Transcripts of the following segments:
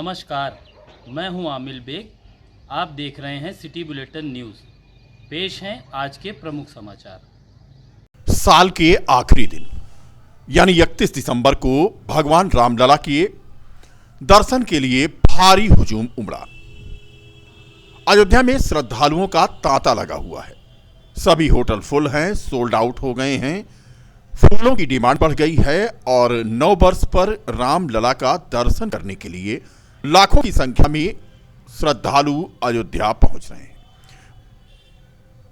नमस्कार, मैं हूं आमिल बेग। आप देख रहे हैं सिटी बुलेटिन न्यूज़। पेश हैं आज के प्रमुख समाचार। साल के आखिरी दिन यानी 31 दिसंबर को भगवान रामलला के दर्शन के लिए भारी हुजूम उमड़ा। अयोध्या में श्रद्धालुओं का तांता लगा हुआ है। सभी होटल फुल हैं, सोल्ड आउट हो गए हैं। फूलों की डिमांड बढ़ गई है और 9 वर्ष पर रामलला का दर्शन करने के लिए लाखों की संख्या में श्रद्धालु अयोध्या पहुंच रहे हैं।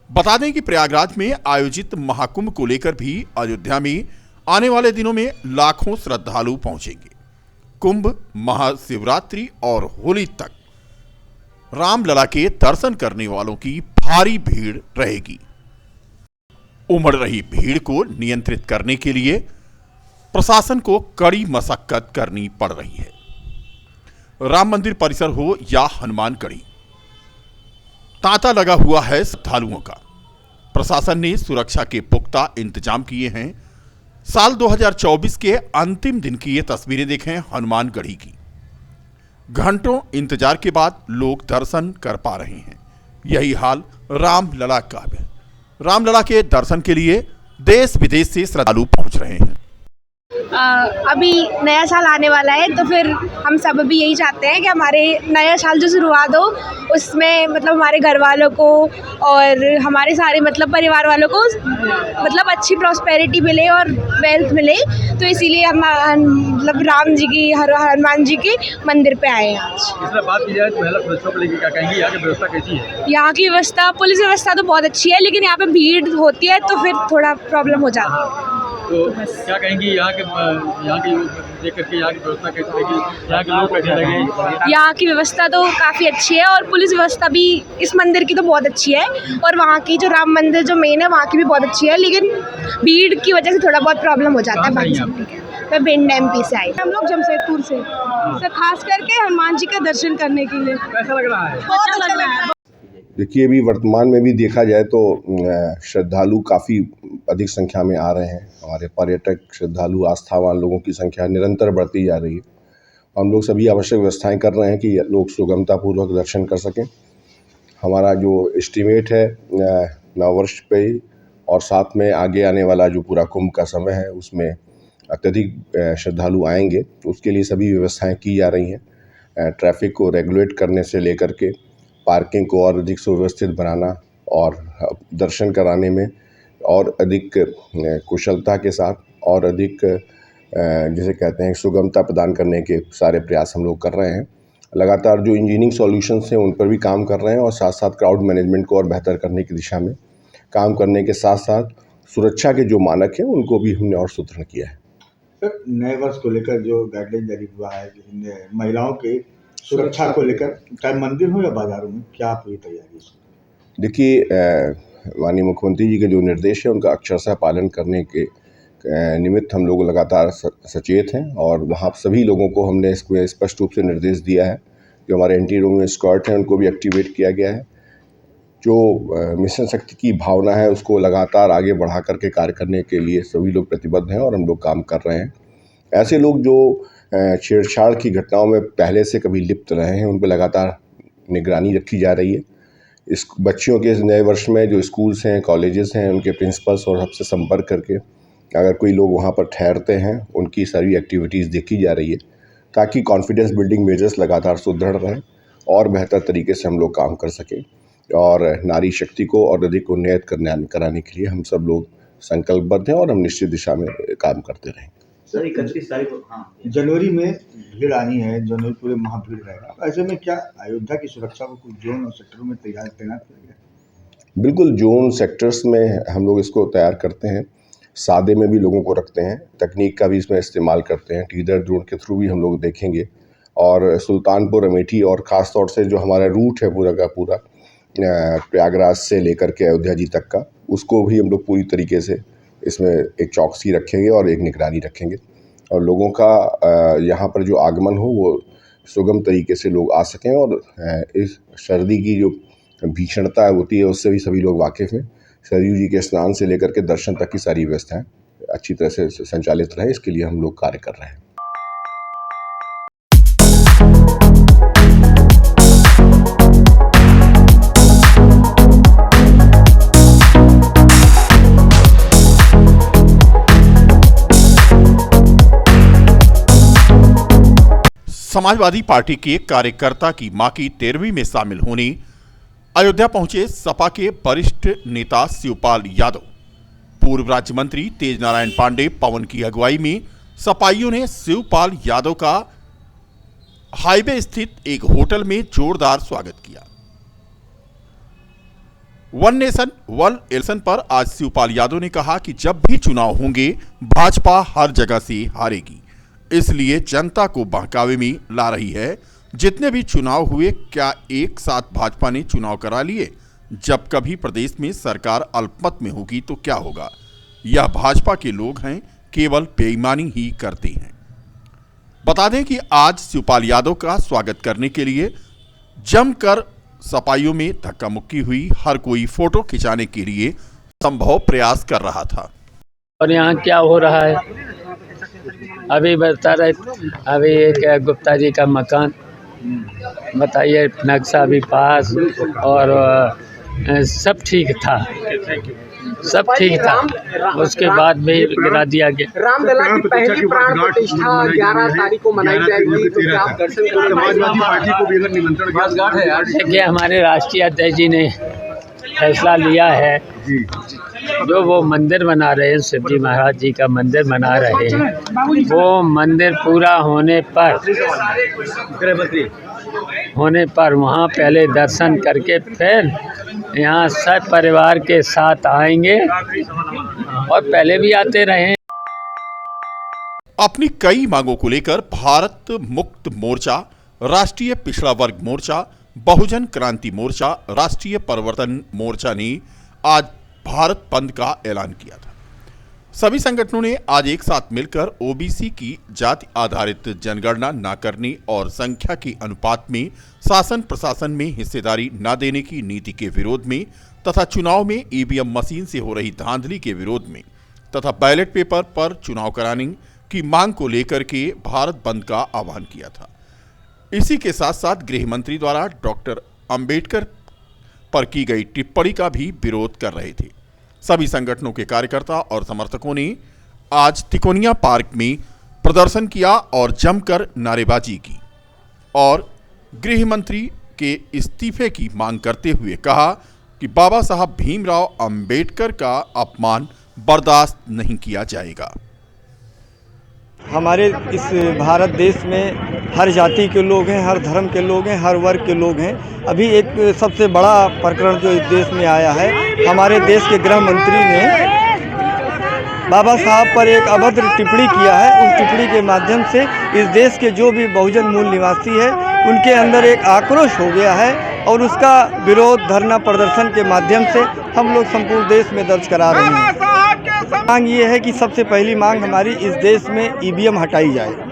बता दें कि प्रयागराज में आयोजित महाकुंभ को लेकर भी अयोध्या में आने वाले दिनों में लाखों श्रद्धालु पहुंचेंगे। कुंभ, महाशिवरात्रि और होली तक रामलला के दर्शन करने वालों की भारी भीड़ रहेगी। उमड़ रही भीड़ को नियंत्रित करने के लिए प्रशासन को कड़ी मशक्कत करनी पड़ रही है। राम मंदिर परिसर हो या हनुमानगढ़ी, तांता लगा हुआ है श्रद्धालुओं का। प्रशासन ने सुरक्षा के पुख्ता इंतजाम किए हैं। साल 2024 के अंतिम दिन की ये तस्वीरें देखें हनुमानगढ़ी की। घंटों इंतजार के बाद लोग दर्शन कर पा रहे हैं। यही हाल रामलला का है। रामलला के दर्शन के लिए देश विदेश से श्रद्धालु पहुंच रहे हैं। अभी नया साल आने वाला है तो फिर हम सब भी यही चाहते हैं कि हमारे नया साल जो शुरुआत हो उसमें मतलब हमारे घर वालों को और हमारे सारे मतलब परिवार वालों को मतलब अच्छी प्रॉस्पेरिटी मिले और वेल्थ मिले। तो इसीलिए हम मतलब राम जी की हनुमान जी के मंदिर पे आए हैं आज। इसलिए बात की जाए तो महिला सुरक्षा को लेकर क्या कहेंगी? यहाँ की व्यवस्था कैसी है? यहाँ की व्यवस्था, पुलिस व्यवस्था तो बहुत अच्छी है, लेकिन यहाँ पे भीड़ होती है तो फिर थोड़ा प्रॉब्लम हो जाती है। तो क्या कहेंगी यहाँ की देख करके यहाँ की व्यवस्था कैसी लगी? यहाँ के लोग कैसे लगे? यहाँ की व्यवस्था तो काफ़ी अच्छी है और पुलिस व्यवस्था भी इस मंदिर की तो बहुत अच्छी है और वहाँ की जो राम मंदिर जो मेन है वहाँ की भी बहुत अच्छी है, लेकिन भीड़ की वजह से थोड़ा बहुत प्रॉब्लम हो जाता है। बाकी सब ठीक है। मैं भिंड MP से आई। हम लोग जमशेदपुर से खास करके हनुमान जी का दर्शन करने के लिए। कैसा लग रहा है? बहुत अच्छा लग रहा है। देखिए, अभी वर्तमान में भी देखा जाए तो श्रद्धालु काफ़ी अधिक संख्या में आ रहे हैं। हमारे पर्यटक, श्रद्धालु, आस्थावान लोगों की संख्या निरंतर बढ़ती जा रही है। हम लोग सभी आवश्यक व्यवस्थाएं कर रहे हैं कि लोग सुगमतापूर्वक दर्शन कर सकें। हमारा जो एस्टिमेट है नववर्ष पे और साथ में आगे आने वाला जो पूरा कुंभ का समय है उसमें अत्यधिक श्रद्धालु आएंगे, उसके लिए सभी व्यवस्थाएं की जा रही हैं। ट्रैफिक को रेगुलेट करने से लेकर के पार्किंग को और अधिक सुव्यवस्थित बनाना और दर्शन कराने में और अधिक कुशलता के साथ और अधिक जिसे कहते हैं सुगमता प्रदान करने के सारे प्रयास हम लोग कर रहे हैं। लगातार जो इंजीनियरिंग सॉल्यूशंस हैं उन पर भी काम कर रहे हैं और साथ साथ क्राउड मैनेजमेंट को और बेहतर करने की दिशा में काम करने के साथ साथ सुरक्षा के जो मानक हैं उनको भी हमने और सुदृढ़ किया है। सर, नए वर्ष को लेकर जो गाइडलाइन जारी हुआ है महिलाओं के सुरक्षा को लेकर, चाहे मंदिर हो या बाजारों में, क्या पूरी तैयारी है? देखिए, माननीय मुख्यमंत्री जी के जो निर्देश है उनका अक्षरशः पालन करने के निमित्त हम लोग लगातार सचेत हैं और वहाँ सभी लोगों को हमने इसको स्पष्ट रूप से निर्देश दिया है। जो हमारे एंटी रोमियो स्क्वाड हैं उनको भी एक्टिवेट किया गया है। जो मिशन शक्ति की भावना है उसको लगातार आगे बढ़ा करके कार्य करने के लिए सभी लोग प्रतिबद्ध हैं और हम लोग काम कर रहे हैं। ऐसे लोग जो छेड़छाड़ की घटनाओं में पहले से कभी लिप्त रहे हैं उन पर लगातार निगरानी रखी जा रही है। इस बच्चियों के नए वर्ष में जो स्कूल्स हैं, कॉलेजेस हैं, उनके प्रिंसिपल्स और सबसे संपर्क करके अगर कोई लोग वहाँ पर ठहरते हैं उनकी सारी एक्टिविटीज़ देखी जा रही है ताकि कॉन्फिडेंस बिल्डिंग मेजर्स लगातार सुदृढ़ रहें और बेहतर तरीके से हम लोग काम कर सकें और नारी शक्ति को और अधिक उन्नत कराने के लिए हम सब लोग संकल्पबद्ध हैं और हम निश्चित दिशा में काम करते रहें। सर, 31 तारीख को जनवरी में भीड़ आनी है, जनवरी पूरे माह भीड़ रहेगा। ऐसे में क्या अयोध्या की सुरक्षा को कुछ जोन और सेक्टरों में तैनात किया गया? बिल्कुल, जोन सेक्टर्स में हम लोग इसको तैयार करते हैं। सादे में भी लोगों को रखते हैं, तकनीक का भी इसमें इस्तेमाल करते हैं। टीजर ड्रोन के थ्रू भी हम लोग देखेंगे और सुल्तानपुर, अमेठी और ख़ास तौर से जो हमारा रूट है पूरा का पूरा प्रयागराज से लेकर के अयोध्या जी तक का, उसको भी हम लोग पूरी तरीके से इसमें एक चौकसी रखेंगे और एक निगरानी रखेंगे और लोगों का यहाँ पर जो आगमन हो वो सुगम तरीके से लोग आ सकें और इस सर्दी की जो भीषणता होती है उससे भी सभी लोग वाकिफ़ हैं। सरयू जी के स्नान से लेकर के दर्शन तक की सारी व्यवस्थाएं अच्छी तरह से संचालित रहे, इसके लिए हम लोग कार्य कर रहे हैं। समाजवादी पार्टी के कार्यकर्ता की मां की 13वीं में शामिल होने अयोध्या पहुंचे सपा के वरिष्ठ नेता शिवपाल यादव। पूर्व राज्य मंत्री तेज नारायण पांडे पवन की अगुवाई में सपाइयों ने शिवपाल यादव का हाईवे स्थित एक होटल में जोरदार स्वागत किया। वन नेशन वन इलेक्शन पर आज शिवपाल यादव ने कहा कि जब भी चुनाव होंगे भाजपा हर जगह से हारेगी, इसलिए जनता को बहकावे में ला रही है। जितने भी चुनाव हुए क्या एक साथ भाजपा ने चुनाव करा लिए? जब कभी प्रदेश में सरकार अल्पमत में होगी तो क्या होगा? यह भाजपा के लोग हैं, केवल बेईमानी ही करते हैं। बता दें कि आज शिवपाल यादव का स्वागत करने के लिए जमकर सपाइयों में धक्का मुक्की हुई। हर कोई फोटो खिंचाने के लिए संभव प्रयास कर रहा था। और यहाँ क्या हो रहा है अभी बता रहे, अभी एक गुप्ता जी का मकान बताइए, नक्शा भी पास और सब ठीक था, सब ठीक था। उसके बाद भी गिरा दिया गया। रामलला की पहली प्राण प्रतिष्ठा 11 तारीख को मनाई जाएगी, तो क्या आप दर्शन करेंगे? समाजवादी पार्टी को भी अगर निमंत्रण है यार। देखिए, हमारे राष्ट्रीय अध्यक्ष जी ने फैसला लिया है, जो वो मंदिर बना रहे हैं, शिव जी महाराज जी का मंदिर बना रहे हैं, वो मंदिर पूरा होने पर वहाँ पहले दर्शन करके फिर यहाँ सब परिवार के साथ आएंगे, और पहले भी आते रहे। अपनी कई मांगों को लेकर भारत मुक्त मोर्चा, राष्ट्रीय पिछड़ा वर्ग मोर्चा, बहुजन क्रांति मोर्चा, राष्ट्रीय परिवर्तन मोर्चा ने आज भारत बंद का ऐलान किया था। सभी संगठनों ने आज एक साथ मिलकर ओबीसी की जाति आधारित जनगणना न करने और संख्या के अनुपात में शासन प्रशासन में हिस्सेदारी न देने की नीति के विरोध में तथा चुनाव में ईवीएम मशीन से हो रही धांधली के विरोध में तथा बैलेट पेपर पर चुनाव कराने की मांग को लेकर के भारत बंद का आह्वान किया था। इसी के साथ साथ गृह मंत्री द्वारा डॉक्टर अंबेडकर पर की गई टिप्पणी का भी विरोध कर रहे थे। सभी संगठनों के कार्यकर्ता और समर्थकों ने आज तिकोनिया पार्क में प्रदर्शन किया और जमकर नारेबाजी की और गृह मंत्री के इस्तीफे की मांग करते हुए कहा कि बाबा साहब भीमराव अंबेडकर का अपमान बर्दाश्त नहीं किया जाएगा। हमारे इस भारत देश में हर जाति के लोग हैं, हर धर्म के लोग हैं, हर वर्ग के लोग हैं। अभी एक सबसे बड़ा प्रकरण जो इस देश में आया है, हमारे देश के गृह मंत्री ने बाबा साहब पर एक अभद्र टिप्पणी किया है। उस टिप्पणी के माध्यम से इस देश के जो भी बहुजन मूल निवासी है, उनके अंदर एक आक्रोश हो गया है और उसका विरोध धरना प्रदर्शन के माध्यम से हम लोग संपूर्ण देश में दर्ज करा रहे हैं। मांग ये है कि सबसे पहली मांग हमारी इस देश में ईवीएम हटाई जाए।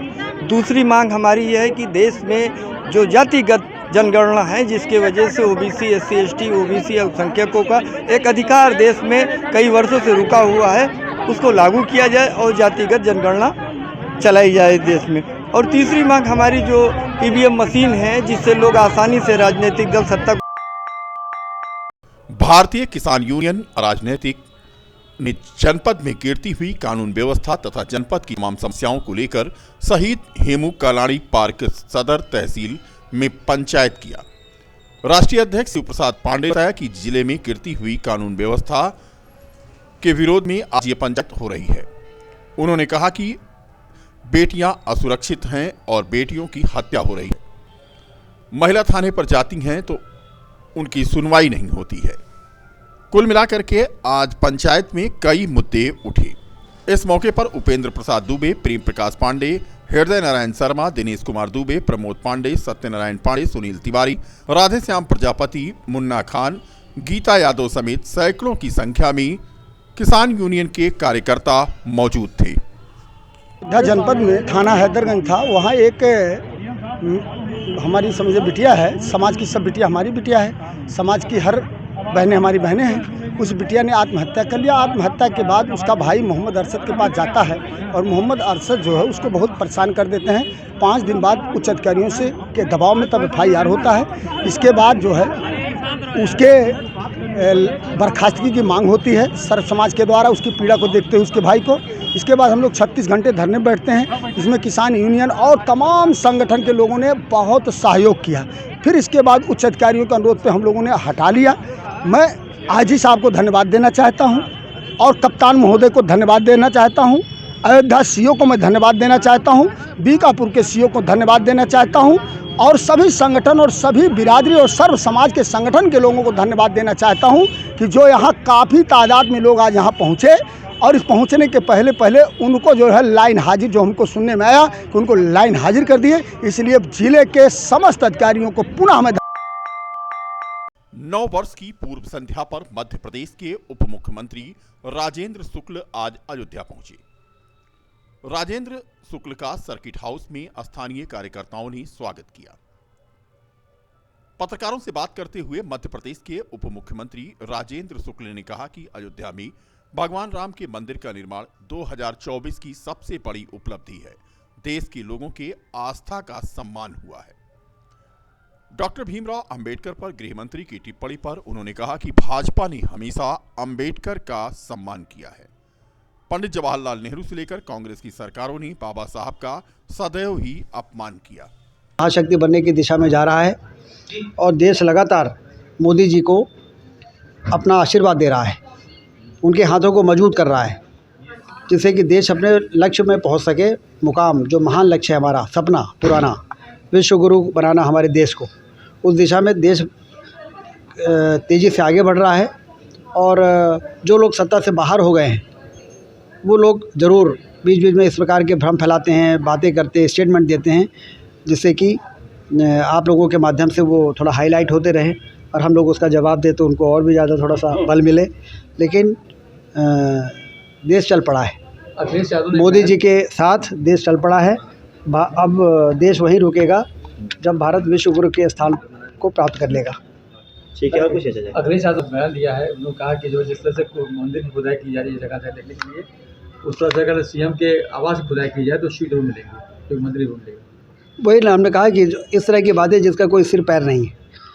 दूसरी मांग हमारी ये है कि देश में जो जातिगत जनगणना है, जिसके वजह से ओबीसी, एससी, एसटी, ओबीसी अल्पसंख्यकों का एक अधिकार देश में कई वर्षों से रुका हुआ है, उसको लागू किया जाए और जातिगत जनगणना चलाई जाए देश में। और तीसरी मांग हमारी जो ईवीएम मशीन है, जिससे लोग आसानी से राजनीतिक दल सत्ता। भारतीय किसान यूनियन राजनीतिक ने जनपद में गिरती हुई कानून व्यवस्था तथा जनपद की तमाम समस्याओं को लेकर शहीद हेमू कालाणी पार्क सदर तहसील में पंचायत किया। राष्ट्रीय अध्यक्ष शिव प्रसाद पांडे ने बताया कि जिले में गिरती हुई कानून व्यवस्था के विरोध में आज ये पंचायत हो रही है। उन्होंने कहा कि बेटियां असुरक्षित हैं और बेटियों की हत्या हो रही है। महिला थाने पर जाती हैं तो उनकी सुनवाई नहीं होती है। कुल मिलाकर के आज पंचायत में कई मुद्दे उठे। इस मौके पर उपेंद्र प्रसाद दुबे, प्रेम प्रकाश पांडे, हृदय नारायण शर्मा, दिनेश कुमार दुबे, प्रमोद पांडे, सत्यनारायण पांडे, सुनील तिवारी, राधेश्याम प्रजापति, मुन्ना खान, गीता यादव समेत सैकड़ों की संख्या में किसान यूनियन के कार्यकर्ता मौजूद थे। जनपद में थाना हैदरगंज था, वहाँ एक हमारी समझे बिटिया है, समाज की सब बिटिया हमारी बिटिया है, समाज की हर बहनें हमारी बहनें हैं। उस बिटिया ने आत्महत्या कर लिया। आत्महत्या के बाद उसका भाई मोहम्मद अरशद के पास जाता है और मोहम्मद अरशद जो है उसको बहुत परेशान कर देते हैं। 5 दिन बाद उच्च अधिकारियों से के दबाव में तब FIR होता है। इसके बाद जो है उसके बर्खास्तगी की मांग होती है सर्व समाज के द्वारा। उसकी पीड़ा को देखते हुए उसके भाई को इसके बाद हम लोग 36 घंटे धरने बैठते हैं। इसमें किसान यूनियन और तमाम संगठन के लोगों ने बहुत सहयोग किया। फिर इसके बाद उच्च अधिकारियों के अनुरोध पे हम लोगों ने हटा लिया। मैं आईजी साहब को धन्यवाद देना चाहता हूँ और कप्तान महोदय को धन्यवाद देना चाहता हूँ। अयोध्या सीओ को मैं धन्यवाद देना चाहता हूँ। बीकापुर के सीओ को धन्यवाद देना चाहता हूँ और सभी संगठन और सभी बिरादरी और सर्व समाज के संगठन के लोगों को धन्यवाद देना चाहता हूँ कि जो यहाँ काफ़ी तादाद में लोग आज यहाँ पहुँचे और इस पहुँचने के पहले उनको जो है लाइन हाजिर, जो हमको सुनने में आया कि उनको लाइन हाजिर कर दिए, इसलिए जिले के समस्त अधिकारियों को पुनः मैं 9 वर्ष की पूर्व संध्या पर मध्य प्रदेश के उप मुख्यमंत्री राजेंद्र शुक्ल आज अयोध्या पहुंचे। राजेंद्र शुक्ल का सर्किट हाउस में स्थानीय कार्यकर्ताओं ने स्वागत किया। पत्रकारों से बात करते हुए मध्य प्रदेश के उप मुख्यमंत्री राजेंद्र शुक्ल ने कहा कि अयोध्या में भगवान राम के मंदिर का निर्माण 2024 की सबसे बड़ी उपलब्धि है। देश के लोगों के आस्था का सम्मान हुआ है। डॉक्टर भीमराव अंबेडकर पर गृह मंत्री की टिप्पणी पर उन्होंने कहा कि भाजपा ने हमेशा अंबेडकर का सम्मान किया है। पंडित जवाहरलाल नेहरू से लेकर कांग्रेस की सरकारों ने बाबा साहब का सदैव ही अपमान किया। महाशक्ति बनने की दिशा में जा रहा है और देश लगातार मोदी जी को अपना आशीर्वाद दे रहा है, उनके हाथों को मजबूत कर रहा है, जिससे कि देश अपने लक्ष्य में पहुंच सके। मुकाम जो महान लक्ष्य है हमारा सपना पुराना, विश्व गुरु बनाना हमारे देश को, उस दिशा में देश तेज़ी से आगे बढ़ रहा है। और जो लोग सत्ता से बाहर हो गए हैं वो लोग ज़रूर बीच बीच में इस प्रकार के भ्रम फैलाते हैं, बातें करते हैं, स्टेटमेंट देते हैं, जिससे कि आप लोगों के माध्यम से वो थोड़ा हाईलाइट होते रहें और हम लोग उसका जवाब दें तो उनको और भी ज़्यादा थोड़ा सा बल मिले। लेकिन देश चल पड़ा है, मोदी जी के साथ देश चल पड़ा है। अब देश वहीं रुकेगा जब भारत विश्व गुरु के स्थान को प्राप्त कर लेगा। ठीक है। और कुछ अखिलेश यादव ने बयान दिया है, उन्होंने कहा कि जो जिस तरह से मंदिर की खुदाई की जा रही है जगह जगह देखने के लिए, उस तरह से अगर सीएम के आवास की खुदाई की जाए तो शीट जरूर मिलेगी, तो मंदिर जरूर मिलेगा। वही ना हमने कहा कि इस तरह की बातें जिसका कोई सिर पैर नहीं है,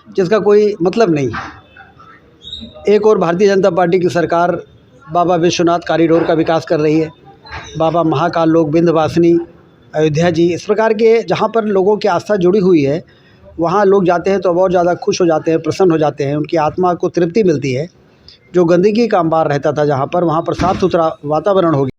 जिसका कोई मतलब नहीं है। एक और भारतीय जनता पार्टी की सरकार बाबा विश्वनाथ कॉरिडोर का विकास कर रही है, बाबा महाकाल लोक विंध्यवासिनी अयोध्या जी, इस प्रकार के जहाँ पर लोगों की आस्था जुड़ी हुई है वहाँ लोग जाते हैं तो बहुत ज़्यादा खुश हो जाते हैं, प्रसन्न हो जाते हैं, उनकी आत्मा को तृप्ति मिलती है। जो गंदगी का अंबार रहता था जहाँ पर, वहाँ पर साफ़ सुथरा वातावरण हो गया।